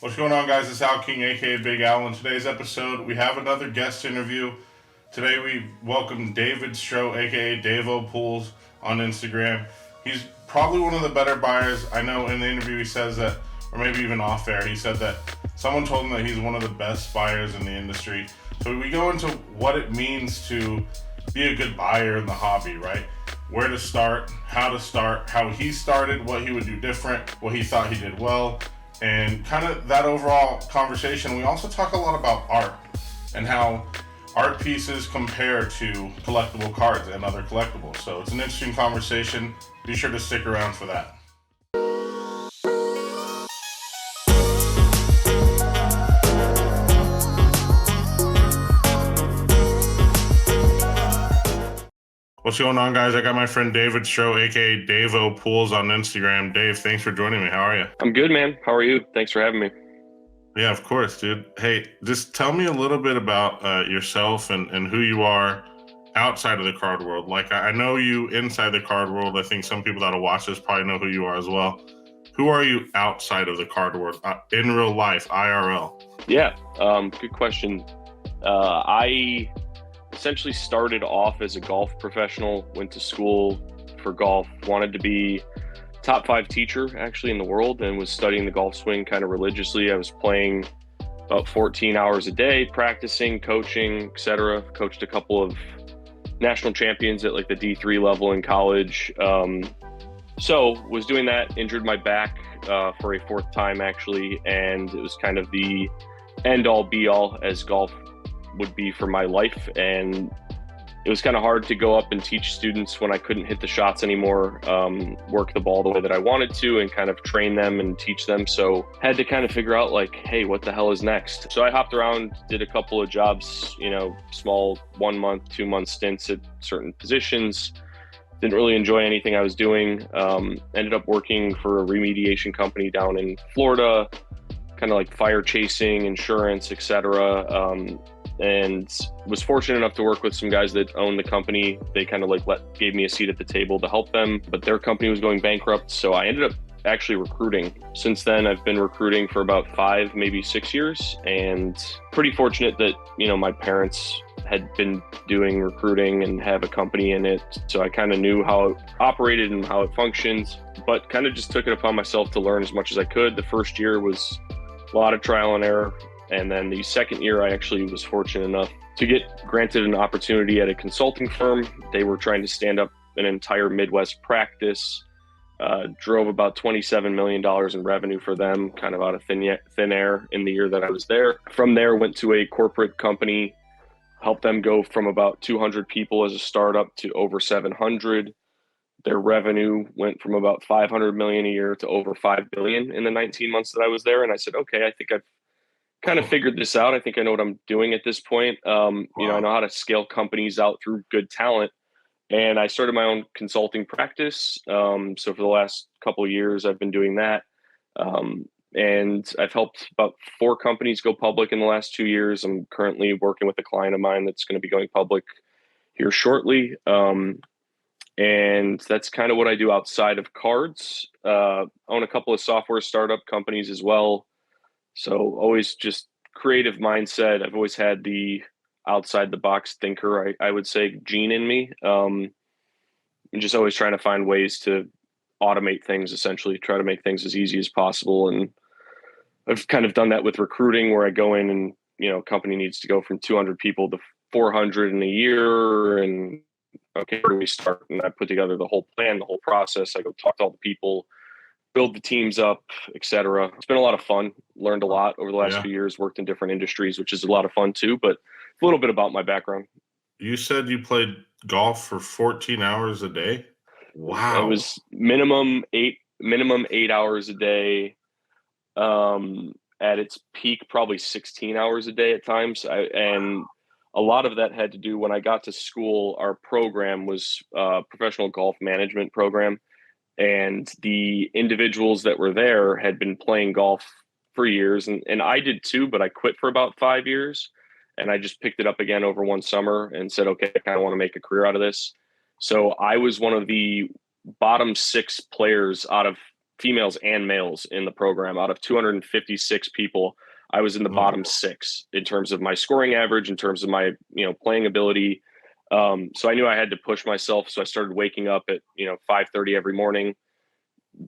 What's going on, guys? It's Al King, aka Big Al. In today's episode, we have another guest interview. Today, we welcome David Stroh, aka Davo Pools, on Instagram. He's probably one of the better buyers. I know in the interview he says that, or maybe even off air, he said that someone told him that he's one of the best buyers in the industry. So we go into what it means to be a good buyer in the hobby, right? Where to start, how he started, what he would do different, what he thought he did well, and kind of that overall conversation. We also talk a lot about art and how art pieces compare to collectible cards and other collectibles. So it's an interesting conversation. Be sure to stick around for that. What's going on, guys? I got my friend David Stroh, aka Davo Pools, on Instagram. Dave, thanks for joining me. How are you? I'm good, man. How are you? Thanks for having me. Yeah, of course, dude. Hey, just tell me a little bit about yourself and who you are outside of the card world. Like, I know you inside the card world. I think some people that'll watch this probably know who you are as well. Who are you outside of the card world, in real life, IRL? Yeah, good question. I essentially started off as a golf professional, went to school for golf, wanted to be top 5 teacher actually in the world, and was studying the golf swing kind of religiously. I was playing about 14 hours a day, practicing, coaching, etc. Coached a couple of national champions at like the D3 level in college. So was doing that, injured my back for a 4th time actually, and it was kind of the end all be all as golf would be for my life. And it was kind of hard to go up and teach students when I couldn't hit the shots anymore, work the ball the way that I wanted to, and kind of train them and teach them. So had to kind of figure out like, hey, what the hell is next? So I hopped around, did a couple of jobs, small 1 month, 2 month stints at certain positions. Didn't really enjoy anything I was doing. Ended up working for a remediation company down in Florida, kind of like fire chasing, insurance, etc. And was fortunate enough to work with some guys that owned the company. They kind of like gave me a seat at the table to help them, but their company was going bankrupt. So I ended up actually recruiting. Since then, I've been recruiting for about 5, maybe 6 years, and pretty fortunate that, my parents had been doing recruiting and have a company in it. So I kind of knew how it operated and how it functioned, but kind of just took it upon myself to learn as much as I could. The first year was a lot of trial and error. And then the second year, I actually was fortunate enough to get granted an opportunity at a consulting firm. They were trying to stand up an entire Midwest practice, drove about $27 million in revenue for them, kind of out of thin air in the year that I was there. From there, went to a corporate company, helped them go from about 200 people as a startup to over 700. Their revenue went from about 500 million a year to over 5 billion in the 19 months that I was there. And I said, okay, I think I've kind of figured this out. I think I know what I'm doing at this point. I know how to scale companies out through good talent. And I started my own consulting practice. So for the last couple of years, I've been doing that. And I've helped about 4 companies go public in the last 2 years. I'm currently working with a client of mine that's going to be going public here shortly. And that's kind of what I do outside of cards. Own a couple of software startup companies as well. So always just creative mindset. I've always had the outside the box thinker, I would say, gene in me. And just always trying to find ways to automate things, essentially try to make things as easy as possible. And I've kind of done that with recruiting, where I go in and, company needs to go from 200 people to 400 in a year. And okay, where do we start? And I put together the whole plan, the whole process. I go talk to all the people, build the teams up, etc. It's been a lot of fun. Learned a lot over the last few years, worked in different industries, which is a lot of fun too, but a little bit about my background. You said you played golf for 14 hours a day? Wow. It was minimum 8 hours a day. At its peak, probably 16 hours a day at times. And a lot of that had to do when I got to school. Our program was a professional golf management program. And the individuals that were there had been playing golf for years. And I did too, but I quit for about 5 years. And I just picked it up again over one summer and said, okay, I kind of want to make a career out of this. So I was one of the bottom 6 players out of females and males in the program. Out of 256 people, I was in the bottom six in terms of my scoring average, in terms of my playing ability. So I knew I had to push myself. So I started waking up at 5:30 every morning,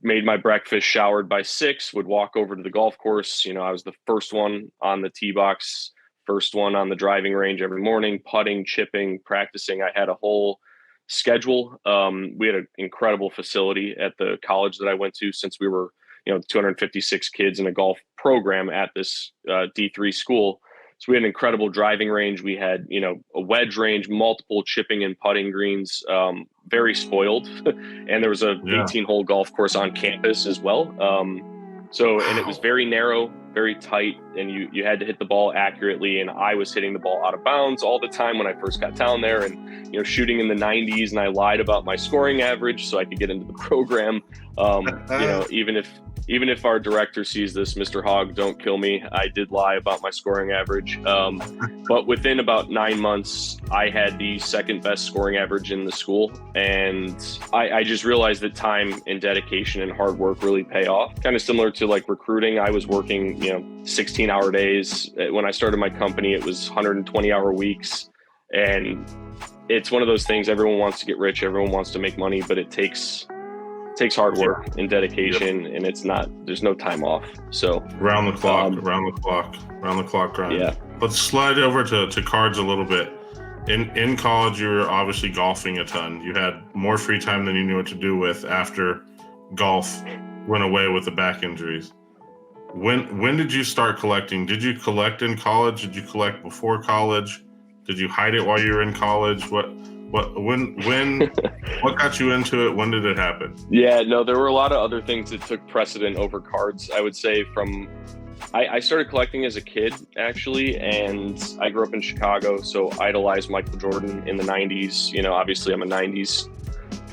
made my breakfast, showered by 6, would walk over to the golf course. I was the first one on the tee box, first one on the driving range every morning, putting, chipping, practicing. I had a whole schedule. We had an incredible facility at the college that I went to, since we were 256 kids in a golf program at this D3 school. So we had an incredible driving range. We had, a wedge range, multiple chipping and putting greens, very spoiled. And there was a 18-hole golf course on campus as well. And it was very narrow, very tight, and you had to hit the ball accurately. And I was hitting the ball out of bounds all the time when I first got down there, and shooting in the 90s. And I lied about my scoring average so I could get into the program. Even if our director sees this, Mr. Hogg, don't kill me. I did lie about my scoring average. But within about 9 months, I had the second best scoring average in the school. And I just realized that time and dedication and hard work really pay off. Kind of similar to like recruiting. I was working, 16-hour days. When I started my company, it was 120-hour weeks. And it's one of those things, everyone wants to get rich, everyone wants to make money, but it takes hard work and dedication, and there's no time off. So round the clock grind. Yeah. Let's slide over to cards a little bit. In college, you were obviously golfing a ton. You had more free time than you knew what to do with after golf went away with the back injuries. When did you start collecting? Did you collect in college? Did you collect before college? Did you hide it while you were in college? When what got you into it? When did it happen? Yeah, no, there were a lot of other things that took precedent over cards. I would say I started collecting as a kid, actually, and I grew up in Chicago, so idolized Michael Jordan in the 90s. Obviously I'm a 90s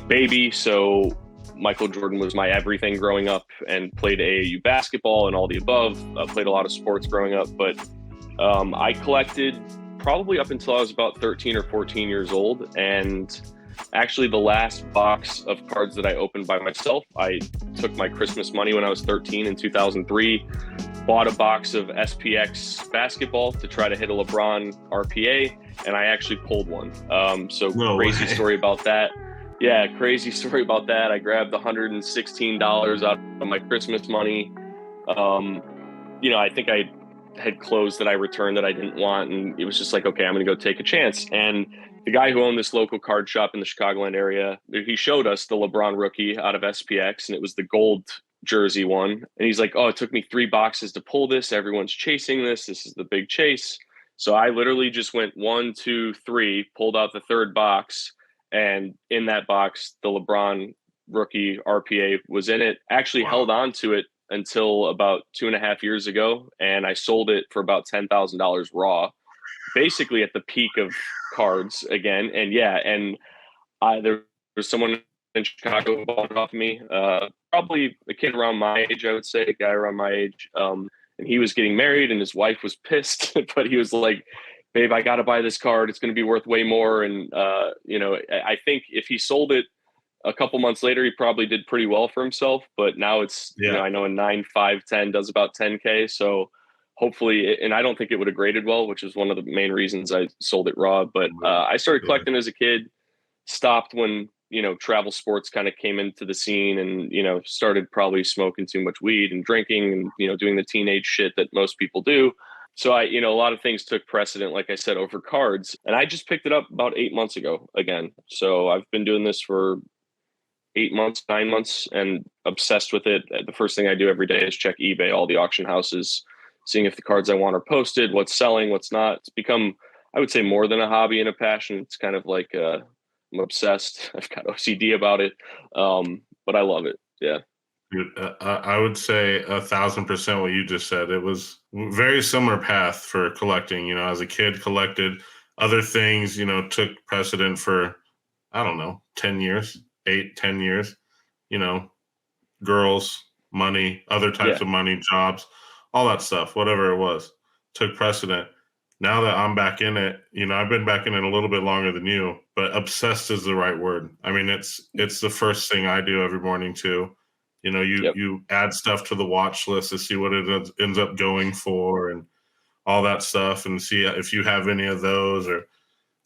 baby, so Michael Jordan was my everything growing up, and played AAU basketball and all the above. Played a lot of sports growing up, but I collected probably up until I was about 13 or 14 years old. And actually the last box of cards that I opened by myself, I took my Christmas money when I was 13 in 2003, bought a box of SPX basketball to try to hit a LeBron RPA, and I actually pulled one. Crazy story about that. Yeah, crazy story about that. I grabbed the $116 out of my Christmas money. I think I had clothes that I returned that I didn't want, and it was just like, okay, I'm gonna go take a chance. And the guy who owned this local card shop in the Chicagoland area, he showed us the LeBron rookie out of SPX, and it was the gold jersey one. And he's like, oh, it took me 3 boxes to pull this. Everyone's chasing this. This is the big chase. So I literally just went 1, 2, 3, pulled out the third box, and in that box, the LeBron rookie RPA was in it. Actually held on to it until about 2.5 years ago, and I sold it for about $10,000 raw, basically at the peak of cards again. And there was someone in Chicago who bought it off me, probably a kid around my age, I would say, a guy around my age, and he was getting married, and his wife was pissed, but he was like, babe, I got to buy this card. It's going to be worth way more. And I think if he sold it a couple months later, he probably did pretty well for himself, but now it's, I know a 9, 5, 10 does about 10K. So hopefully, and I don't think it would have graded well, which is one of the main reasons I sold it raw. But I started collecting as a kid, stopped when, travel sports kind of came into the scene, and, started probably smoking too much weed and drinking and, doing the teenage shit that most people do. So a lot of things took precedent, like I said, over cards. And I just picked it up about 8 months ago again. So I've been doing this for 8 months, 9 months, and obsessed with it. The first thing I do every day is check eBay, all the auction houses, seeing if the cards I want are posted, what's selling, what's not. It's become, I would say, more than a hobby and a passion. It's kind of like I'm obsessed. I've got OCD about it, but I love it. Yeah. I would say 1,000% what you just said. It was very similar path for collecting. As a kid, collected other things. Took precedent for, I don't know, 10 years. 8, 10 years, girls, money, other types of money, jobs, all that stuff, whatever it was, took precedent. Now that I'm back in it, I've been back in it a little bit longer than you, but obsessed is the right word. I mean, it's the first thing I do every morning too. You Yep. you add stuff to the watch list to see what it ends up going for, and all that stuff, and see if you have any of those, or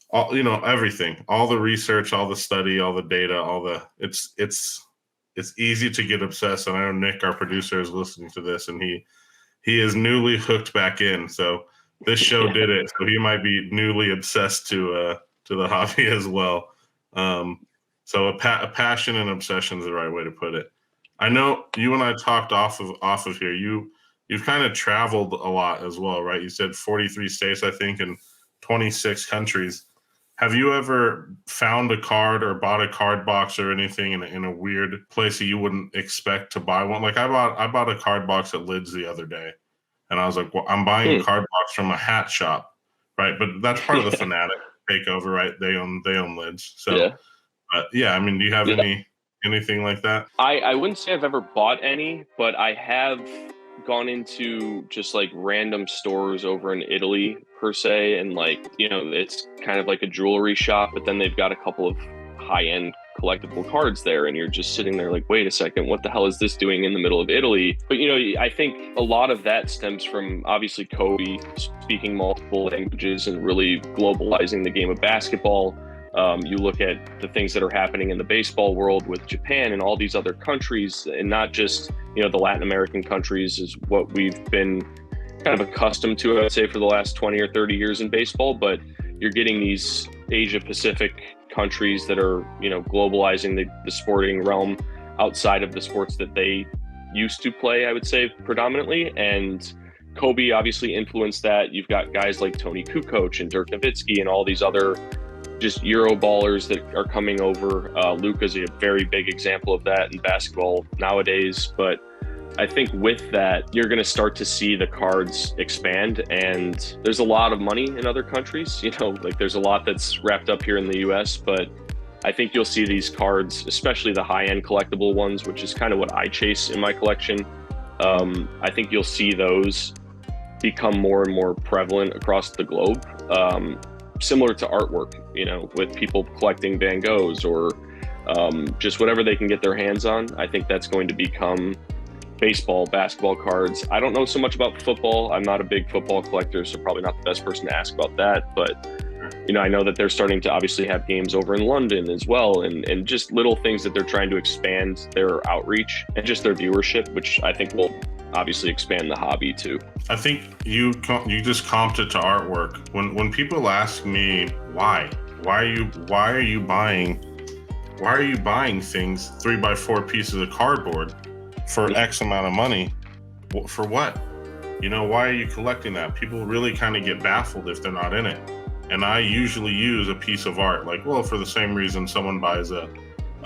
all, everything, all the research, all the study, all the data, all the it's easy to get obsessed. And I know Nick, our producer, is listening to this, and he is newly hooked back in. So this show Yeah. did it. So he might be newly obsessed to the hobby as well. Um, so a passion and obsession is the right way to put it. I know you and I talked off of here. You've kind of traveled a lot as well, right? You said 43 states, I think, and 26 countries. Have you ever found a card or bought a card box or anything in a weird place that you wouldn't expect to buy one? Like I bought a card box at Lids the other day, and I was like, well, I'm buying a Hmm. card box from a hat shop, right? But that's part of the Yeah. Fanatic takeover, right? They own Lids. So, Yeah. but yeah, I mean, do you have Yeah. anything like that? I wouldn't say I've ever bought any, but I have gone into just like random stores over in Italy per se, and like, it's kind of like a jewelry shop, but then they've got a couple of high-end collectible cards there, and you're just sitting there like, wait a second, what the hell is this doing in the middle of Italy? But I think a lot of that stems from obviously Kobe speaking multiple languages and really globalizing the game of basketball. You look at the things that are happening in the baseball world with Japan and all these other countries, and not just the Latin American countries is what we've been kind of accustomed to, I would say, for the last 20 or 30 years in baseball. But you're getting these Asia Pacific countries that are globalizing the sporting realm outside of the sports that they used to play, I would say, predominantly. And Kobe obviously influenced that. You've got guys like Tony Kukoc and Dirk Nowitzki and all these other just Euro ballers that are coming over. Luka's a very big example of that in basketball nowadays. But I think with that, you're going to start to see the cards expand, and there's a lot of money in other countries. Like there's a lot that's wrapped up here in the US, but I think you'll see these cards, especially the high-end collectible ones, which is kind of what I chase in my collection. I think you'll see those become more and more prevalent across the globe. Similar to artwork, with people collecting Van Goghs or just whatever they can get their hands on. I think that's going to become baseball, basketball cards. I don't know so much about football. I'm not a big football collector, so probably not the best person to ask about that. But, I know that they're starting to obviously have games over in London as well, and just little things that they're trying to expand their outreach and just their viewership, which I think will obviously expand the hobby too. I think you just comped it to artwork. When people ask me why are you buying things 3x4 pieces of cardboard for X amount of money, for what? Why are you collecting that? People really kind of get baffled if they're not in it. And I usually use a piece of art, like, well, for the same reason someone buys a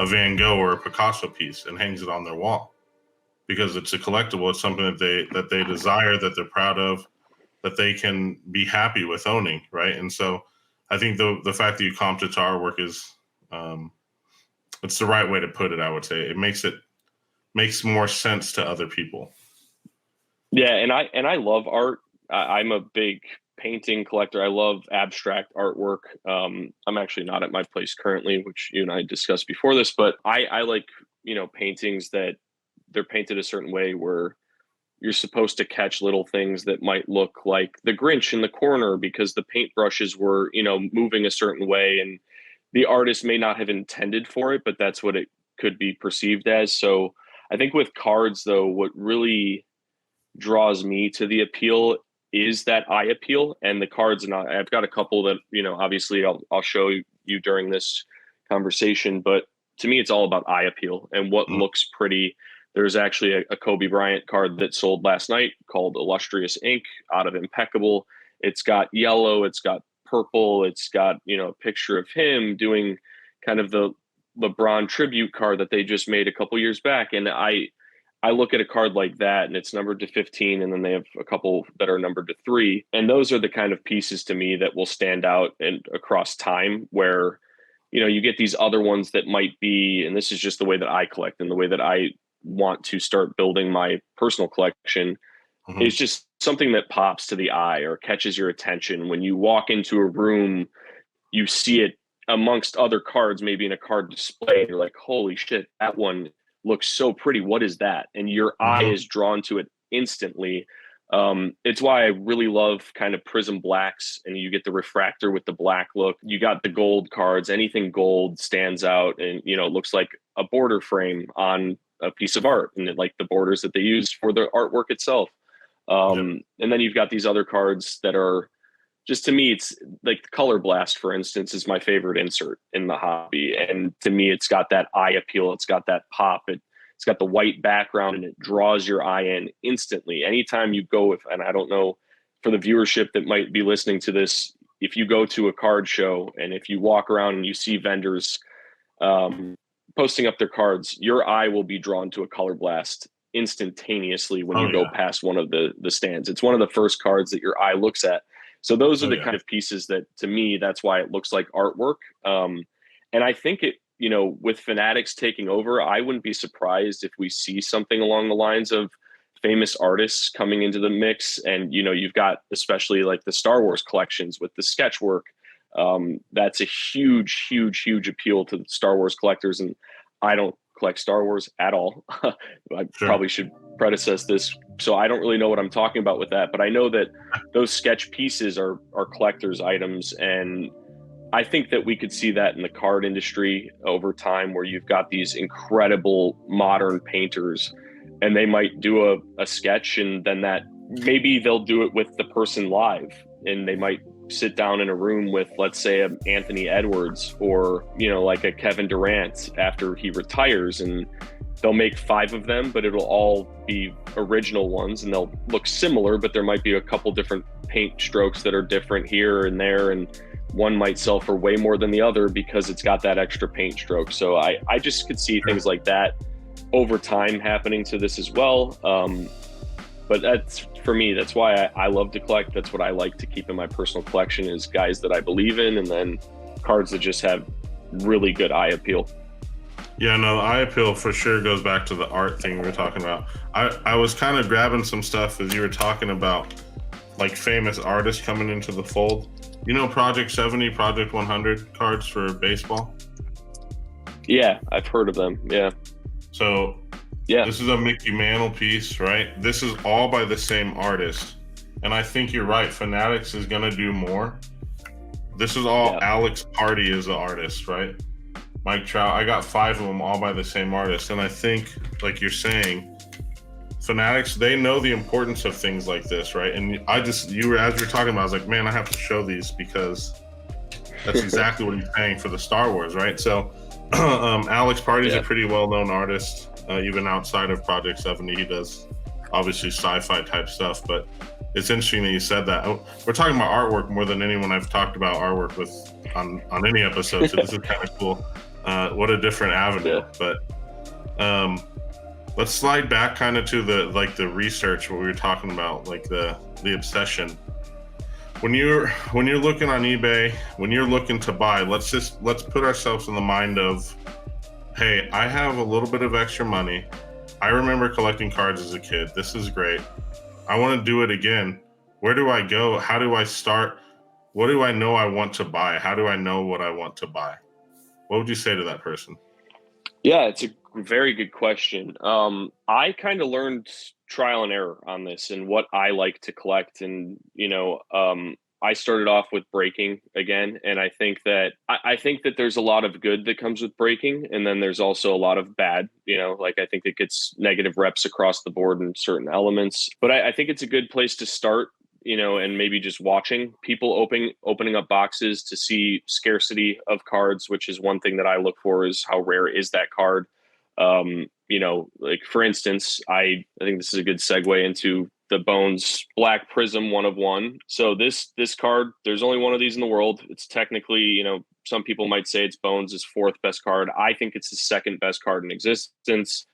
Van Gogh or a Picasso piece and hangs it on their wall, because it's a collectible. It's something that they desire, that they're proud of, that they can be happy with owning, right? And so I think the fact that you comped it to artwork is it's the right way to put it. I would say it makes more sense to other people. Yeah, and I love art. I'm a big painting collector. I love abstract artwork. I'm actually not at my place currently, which you and I discussed before this, but I like paintings that they're painted a certain way where you're supposed to catch little things that might look like the Grinch in the corner because the paintbrushes were moving a certain way, and the artist may not have intended for it, but that's what it could be perceived as. So I think with cards, though, what really draws me to the appeal is that eye appeal, and the cards. And I've got a couple that obviously I'll show you during this conversation. But to me, it's all about eye appeal and what looks pretty. There's actually a Kobe Bryant card that sold last night called Illustrious Ink out of Impeccable. It's got yellow, it's got purple, it's got a picture of him doing kind of the LeBron tribute card that they just made a couple years back, and I look at a card like that and it's numbered to 15, and then they have a couple that are numbered to 3. And those are the kind of pieces to me that will stand out and across time, where, you get these other ones that might be, and this is just the way that I collect and the way that I want to start building my personal collection, is just something that pops to the eye or catches your attention. When you walk into a room, you see it amongst other cards, maybe in a card display, and you're like, holy shit, that one looks so pretty. What is that? And your eye Mm-hmm. is drawn to it instantly. It's why I really love kind of prism blacks, and you get the refractor with the black look. You got the gold cards. Anything gold stands out, and it looks like a border frame on a piece of art, and like the borders that they use for the artwork itself. Yep. And then you've got these other cards that are just, to me, it's like the Color Blast, for instance, is my favorite insert in the hobby. And to me, it's got that eye appeal. It's got that pop. It's got the white background and it draws your eye in instantly. Anytime you go with, and I don't know for the viewership that might be listening to this, if you go to a card show and if you walk around and you see vendors posting up their cards, your eye will be drawn to a Color Blast instantaneously when Oh you go yeah. past one of the stands. It's one of the first cards that your eye looks at. So those are Oh the yeah. kind of pieces that, to me, that's why it looks like artwork. And I think with Fanatics taking over, I wouldn't be surprised if we see something along the lines of famous artists coming into the mix. And, you've got especially like the Star Wars collections with the sketch work. That's a huge, huge, huge appeal to the Star Wars collectors. And I don't collect Star Wars at all. I Sure. probably should predecess this. So I don't really know what I'm talking about with that, but I know that those sketch pieces are collector's items. And I think that we could see that in the card industry over time, where you've got these incredible modern painters and they might do a sketch, and then that maybe they'll do it with the person live, and they might sit down in a room with, let's say, Anthony Edwards or, like a Kevin Durant after he retires, and they'll make 5 of them, but it'll all be original ones and they'll look similar, but there might be a couple different paint strokes that are different here and there. And one might sell for way more than the other because it's got that extra paint stroke. So I just could see things like that over time happening to this as well. But that's, for me, that's why I love to collect. That's what I like to keep in my personal collection, is guys that I believe in, and then cards that just have really good eye appeal. Yeah, no, the eye appeal for sure goes back to the art thing we were talking about. I was kind of grabbing some stuff as you were talking about, like, famous artists coming into the fold. Project 70, Project 100 cards for baseball? Yeah, I've heard of them. Yeah. So Yeah. this is a Mickey Mantle piece, right? This is all by the same artist. And I think you're right. Fanatics is going to do more. This is all Alex Hardy is the artist, right? Mike Trout. I got 5 of them all by the same artist. And I think, like you're saying, Fanatics, they know the importance of things like this, right? And as you were talking about, I was like, man, I have to show these because that's exactly what he's saying for the Star Wars, right? So Alex Party's a pretty well-known artist, even outside of Project 70. He does obviously sci-fi type stuff, but it's interesting that you said that. We're talking about artwork more than anyone I've talked about artwork with on any episode, so this is kind of cool. What a different avenue. But let's slide back kind of to the research, what we were talking about, like the obsession. When you're looking on eBay, when you're looking to buy, let's put ourselves in the mind of, hey, I have a little bit of extra money. I remember collecting cards as a kid. This is great. I want to do it again. Where do I go? How do I start? What do I know I want to buy? How do I know what I want to buy? What would you say to that person? Yeah, it's a very good question. I kind of learned trial and error on this and what I like to collect. And, I started off with breaking again. And I think that there's a lot of good that comes with breaking. And then there's also a lot of bad, like I think it gets negative reps across the board in certain elements. But I think it's a good place to start, and maybe just watching people opening up boxes to see scarcity of cards, which is one thing that I look for, is how rare is that card. Like, for instance, I think this is a good segue into the Bones Black Prism 1 of 1. So this card, there's only one of these in the world. It's technically, some people might say it's Bones' 4th best card. I think it's his 2nd best card in existence.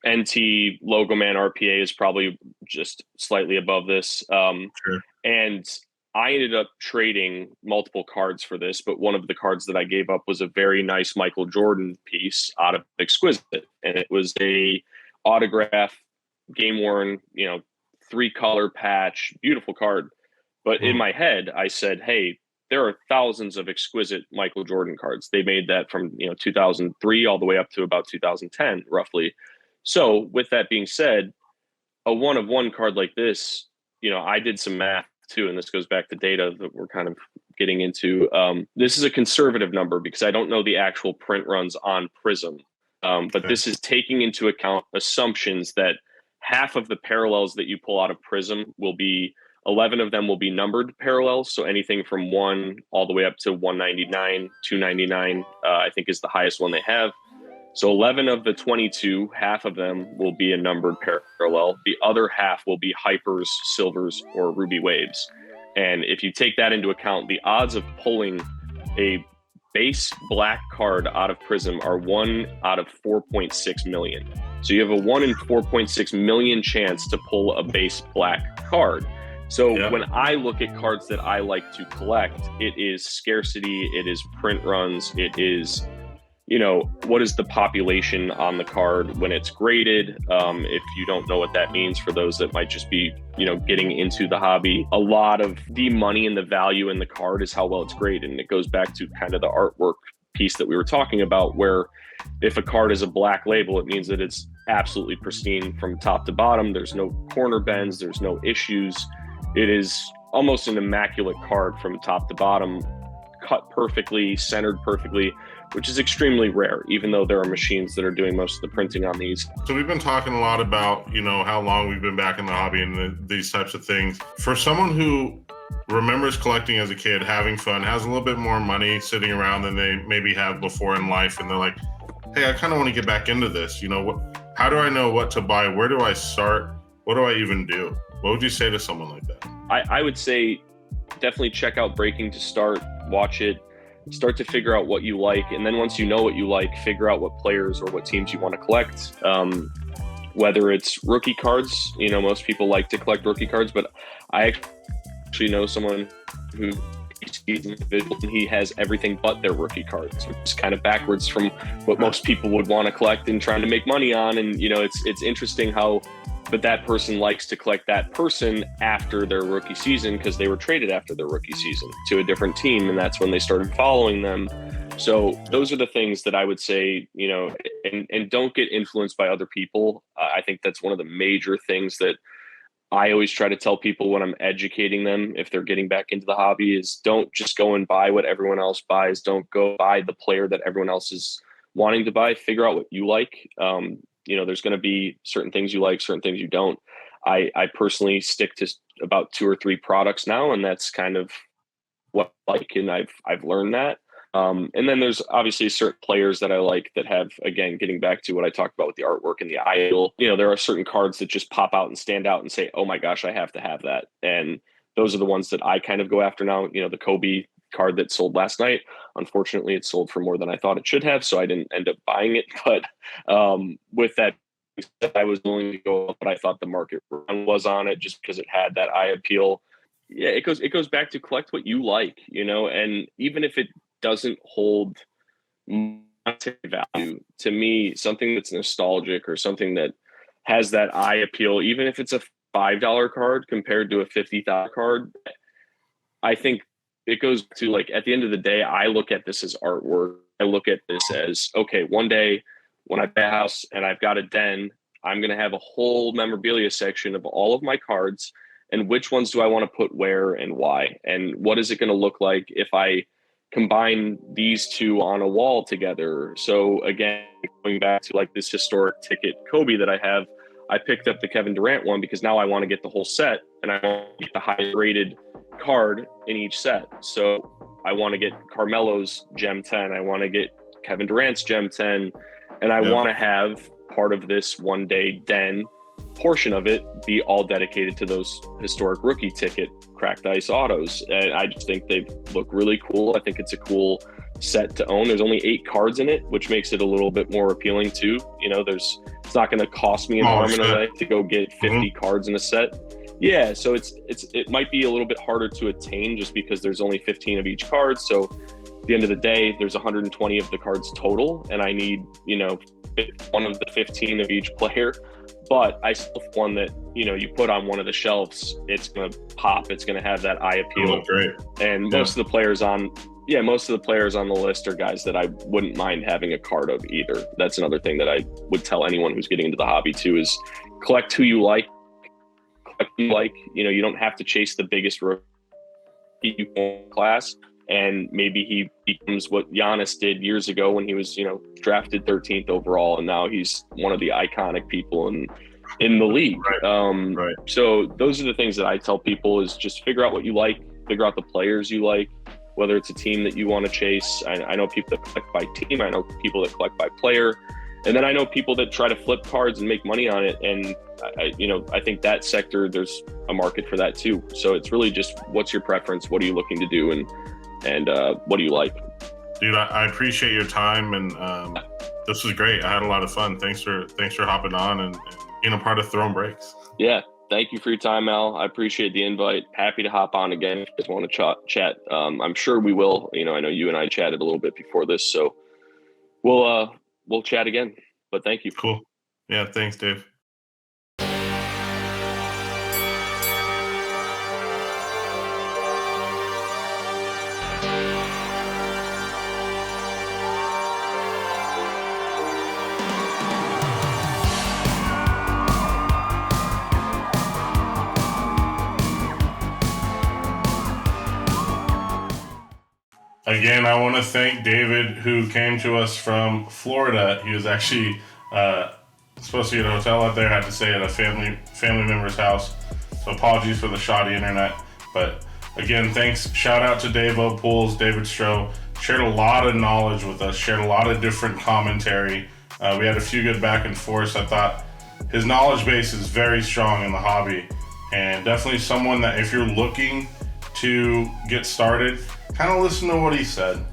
NT Logo Man RPA is probably just slightly above this. Sure. And I ended up trading multiple cards for this, but one of the cards that I gave up was a very nice Michael Jordan piece out of Exquisite. And it was a autograph, game worn, 3-color patch, beautiful card. But in my head, I said, hey, there are thousands of exquisite Michael Jordan cards. They made that from 2003 all the way up to about 2010 roughly. So with that being said, a one of one card like this, I did some math too, and this goes back to data that we're kind of getting into. This is a conservative number because I don't know the actual print runs on Prism, but this is taking into account assumptions that half of the parallels that you pull out of Prism will be 11 of them will be numbered parallels. So anything from 1 all the way up to 199, 299, I think is the highest one they have. So 11 of the 22, half of them will be a numbered parallel. The other half will be hypers, silvers, or ruby waves. And if you take that into account, the odds of pulling a base black card out of Prism are 1 out of 4.6 million. So you have a 1 in 4.6 million chance to pull a base black card. So when I look at cards that I like to collect, it is scarcity, it is print runs, it is, what is the population on the card when it's graded? If you don't know what that means for those that might just be, getting into the hobby, a lot of the money and the value in the card is how well it's graded. And it goes back to kind of the artwork piece that we were talking about, where if a card is a black label, it means that it's absolutely pristine from top to bottom. There's no corner bends, there's no issues. It is almost an immaculate card from top to bottom, cut perfectly, centered perfectly, which is extremely rare, even though there are machines that are doing most of the printing on these. So we've been talking a lot about, how long we've been back in the hobby and these types of things. For someone who remembers collecting as a kid, having fun, has a little bit more money sitting around than they maybe have before in life, and they're like, hey, I kind of want to get back into this. How do I know what to buy? Where do I start? What do I even do? What would you say to someone like that? I would say definitely check out Breaking to start, watch it, start to figure out what you like. And then once you know what you like, figure out what players or what teams you want to collect. Whether it's rookie cards, most people like to collect rookie cards, but I actually know someone who he has everything but their rookie cards, which is kind of backwards from what most people would want to collect and trying to make money on. And, it's interesting how, but that person likes to collect that person after their rookie season because they were traded after their rookie season to a different team. And that's when they started following them. So those are the things that I would say, and don't get influenced by other people. I think that's one of the major things that I always try to tell people when I'm educating them, if they're getting back into the hobby, is don't just go and buy what everyone else buys. Don't go buy the player that everyone else is wanting to buy. Figure out what you like. There's going to be certain things you like, certain things you don't. I personally stick to about 2 or 3 products now, and that's kind of what I like, and I've learned that. And then there's obviously certain players that I like that have, again, getting back to what I talked about with the artwork and the idol, there are certain cards that just pop out and stand out and say, oh my gosh, I have to have that. And those are the ones that I kind of go after now. The Kobe card that sold last night, unfortunately it sold for more than I thought it should have, so I didn't end up buying it. But with that, I was willing to go up, but I thought the market run was on it just because it had that eye appeal. Yeah, it goes back to collect what you like, and even if it doesn't hold monetary value, to me, something that's nostalgic or something that has that eye appeal, even if it's a $5 card compared to a $50 card, I think it goes to, like, at the end of the day, I look at this as artwork. I look at this as, okay, one day when I buy a house and I've got a den, I'm going to have a whole memorabilia section of all of my cards, and which ones do I want to put where and why? And what is it going to look like if I combine these two on a wall together? So again, going back to like this historic ticket Kobe that I have, I picked up the Kevin Durant one because now I want to get the whole set, and I want to get the highest rated card in each set. So I want to get Carmelo's Gem 10. I want to get Kevin Durant's Gem 10. And I want to have part of this one day den portion of it be all dedicated to those historic rookie ticket cracked ice autos. And I just think they look really cool. I think it's a cool set to own. There's only 8 cards in it, which makes it a little bit more appealing too. It's not going to cost me an arm and a leg to go get 50 cards in a set. Yeah, so it might be a little bit harder to attain just because there's only 15 of each card. So at the end of the day, there's 120 of the cards total, and I need, one of the 15 of each player, but I still have one that, you put on one of the shelves, it's going to pop. It's going to have that eye appeal. Look great. And most of the players on the list are guys that I wouldn't mind having a card of either. That's another thing that I would tell anyone who's getting into the hobby too, is collect who you like. You don't have to chase the biggest rookie class. And maybe he becomes what Giannis did years ago when he was, drafted 13th overall, and now he's one of the iconic people in the league. Right. So those are the things that I tell people, is just figure out what you like, figure out the players you like, whether it's a team that you want to chase. I know people that collect by team. I know people that collect by player. And then I know people that try to flip cards and make money on it. And I think that sector, there's a market for that too. So it's really just, what's your preference? What are you looking to do? And what do you like? Dude, I appreciate your time, and this was great. I had a lot of fun. Thanks for hopping on and being a part of Throwing Breaks. Yeah, thank you for your time, Al. I appreciate the invite. Happy to hop on again if you guys want to chat. I'm sure we will. I know you and I chatted a little bit before this, so we'll chat again. But thank you. Cool. Yeah, thanks, Dave. Again, I want to thank David, who came to us from Florida. He was actually supposed to get a hotel out there, had to stay at a family member's house. So apologies for the shoddy internet. But again, thanks. Shout out to Davo Pools, David Stroh. Shared a lot of knowledge with us, shared a lot of different commentary. We had a few good back and forths. I thought his knowledge base is very strong in the hobby, and definitely someone that if you're looking to get started, kind of listen to what he said.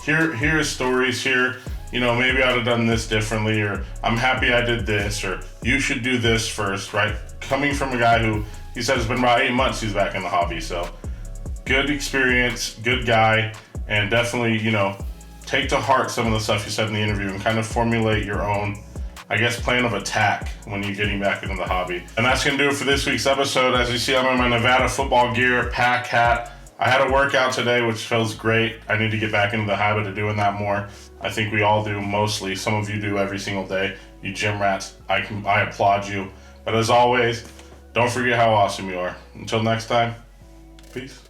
Hear his stories. Maybe I'd have done this differently, or I'm happy I did this, or you should do this first, right? Coming from a guy who, he said it's been about 8 months he's back in the hobby, so good experience, good guy, and definitely, take to heart some of the stuff you said in the interview and kind of formulate your own, plan of attack when you're getting back into the hobby. And that's going to do it for this week's episode. As you see, I'm in my Nevada football gear, pack hat. I had a workout today, which feels great. I need to get back into the habit of doing that more. I think we all do mostly. Some of you do every single day. You gym rats, I applaud you. But as always, don't forget how awesome you are. Until next time, peace.